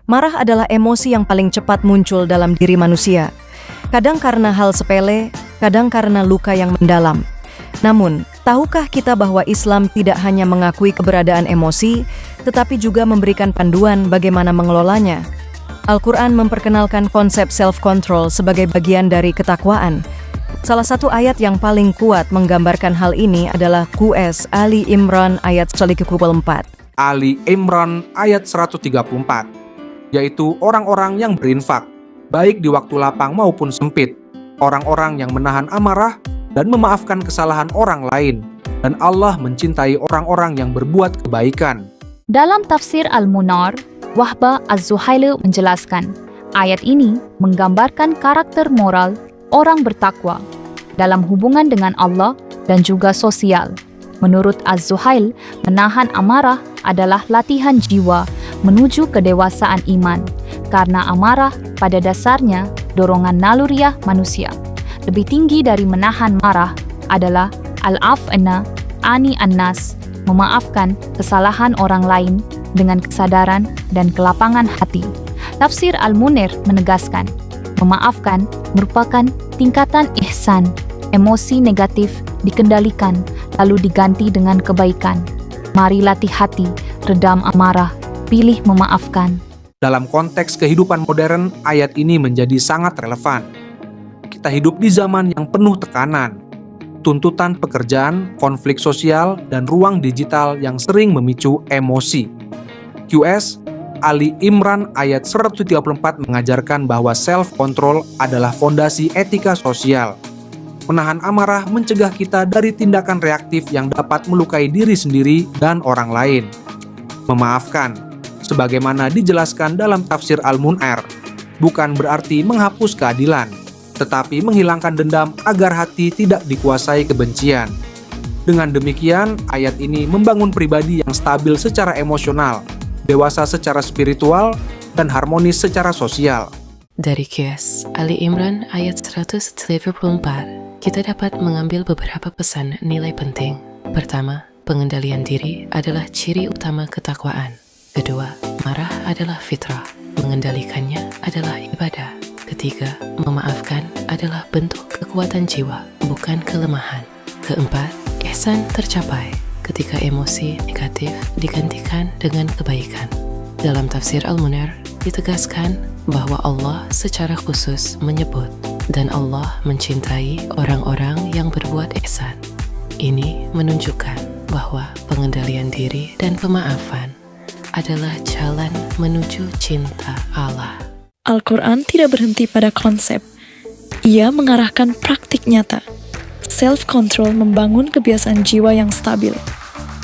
Marah adalah emosi yang paling cepat muncul dalam diri manusia. Kadang karena hal sepele, kadang karena luka yang mendalam. Namun, tahukah kita bahwa Islam tidak hanya mengakui keberadaan emosi, tetapi juga memberikan panduan bagaimana mengelolanya? Al-Quran memperkenalkan konsep self-control sebagai bagian dari ketakwaan. Salah satu ayat yang paling kuat menggambarkan hal ini adalah QS Ali Imran ayat 134. Ali Imran ayat 134, yaitu orang-orang yang berinfak, baik di waktu lapang maupun sempit, orang-orang yang menahan amarah dan memaafkan kesalahan orang lain, dan Allah mencintai orang-orang yang berbuat kebaikan. Dalam tafsir Al-Munar, Wahbah Az-Zuhaili menjelaskan, ayat ini menggambarkan karakter moral orang bertakwa dalam hubungan dengan Allah dan juga sosial. Menurut Az-Zuhail, menahan amarah adalah latihan jiwa menuju kedewasaan iman, karena amarah pada dasarnya dorongan naluriah manusia. Lebih tinggi dari menahan marah adalah al-afna ani annas, memaafkan kesalahan orang lain dengan kesadaran dan kelapangan hati. Tafsir Al-Munir menegaskan, memaafkan merupakan tingkatan ihsan. Emosi negatif dikendalikan lalu diganti dengan kebaikan. Mari latih hati, redam amarah, pilih memaafkan. Dalam konteks kehidupan modern, ayat ini menjadi sangat relevan. Kita hidup di zaman yang penuh tekanan, tuntutan pekerjaan, konflik sosial, dan ruang digital yang sering memicu emosi. QS Ali Imran ayat 134 mengajarkan bahwa self-control adalah fondasi etika sosial. Menahan amarah mencegah kita dari tindakan reaktif yang dapat melukai diri sendiri dan orang lain. Memaafkan, sebagaimana dijelaskan dalam tafsir Al-Mun'ar, bukan berarti menghapus keadilan, tetapi menghilangkan dendam agar hati tidak dikuasai kebencian. Dengan demikian, ayat ini membangun pribadi yang stabil secara emosional, dewasa secara spiritual, dan harmonis secara sosial. Dari QS Ali Imran ayat 134, kita dapat mengambil beberapa pesan nilai penting. Pertama, pengendalian diri adalah ciri utama ketakwaan. Kedua, marah adalah fitrah. Mengendalikannya adalah ibadah. Ketiga, memaafkan adalah bentuk kekuatan jiwa, bukan kelemahan. Keempat, ihsan tercapai ketika emosi negatif digantikan dengan kebaikan. Dalam tafsir Al-Munir, ditegaskan bahwa Allah secara khusus menyebut dan Allah mencintai orang-orang yang berbuat ihsan. Ini menunjukkan bahwa pengendalian diri dan pemaafan adalah jalan menuju cinta Allah. Al-Quran tidak berhenti pada konsep. Ia mengarahkan praktik nyata. Self-control membangun kebiasaan jiwa yang stabil.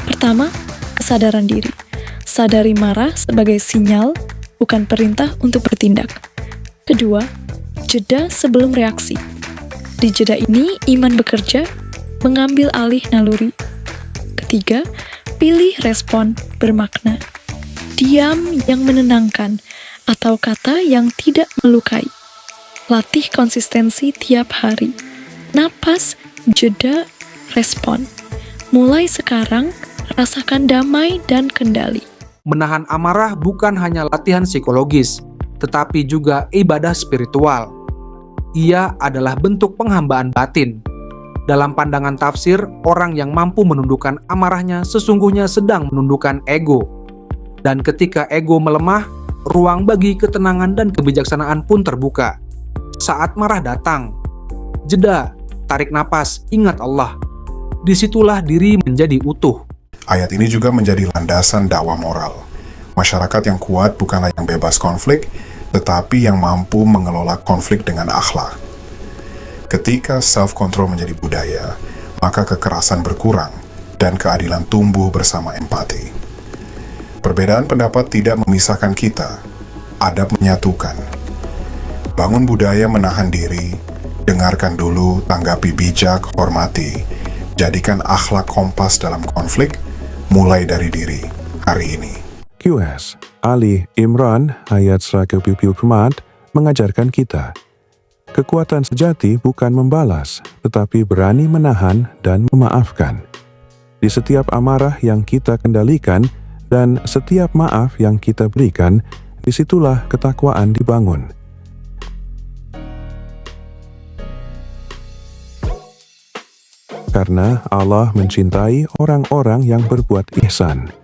Pertama, kesadaran diri. Sadari marah sebagai sinyal, bukan perintah untuk bertindak. Kedua, jeda sebelum reaksi. Di jeda ini, iman bekerja, mengambil alih naluri. Ketiga, pilih respon bermakna. Diam yang menenangkan, atau kata yang tidak melukai. Latih konsistensi tiap hari. Napas, jeda, respon. Mulai sekarang, rasakan damai dan kendali. Menahan amarah bukan hanya latihan psikologis, tetapi juga ibadah spiritual. Ia adalah bentuk penghambaan batin. Dalam pandangan tafsir, orang yang mampu menundukkan amarahnya sesungguhnya sedang menundukkan ego. Dan ketika ego melemah, ruang bagi ketenangan dan kebijaksanaan pun terbuka. Saat marah datang, jeda, tarik napas, ingat Allah. Disitulah diri menjadi utuh. Ayat ini juga menjadi landasan dakwah moral. Masyarakat yang kuat bukanlah yang bebas konflik, tetapi yang mampu mengelola konflik dengan akhlak. Ketika self-control menjadi budaya, maka kekerasan berkurang dan keadilan tumbuh bersama empati. Perbedaan pendapat tidak memisahkan kita, adab menyatukan. Bangun budaya menahan diri, dengarkan dulu, tanggapi bijak, hormati. Jadikan akhlak kompas dalam konflik, mulai dari diri hari ini. QS Ali Imran ayat 134 mengajarkan kita, kekuatan sejati bukan membalas, tetapi berani menahan dan memaafkan. Di setiap amarah yang kita kendalikan dan setiap maaf yang kita berikan, disitulah ketakwaan dibangun. Karena Allah mencintai orang-orang yang berbuat ihsan.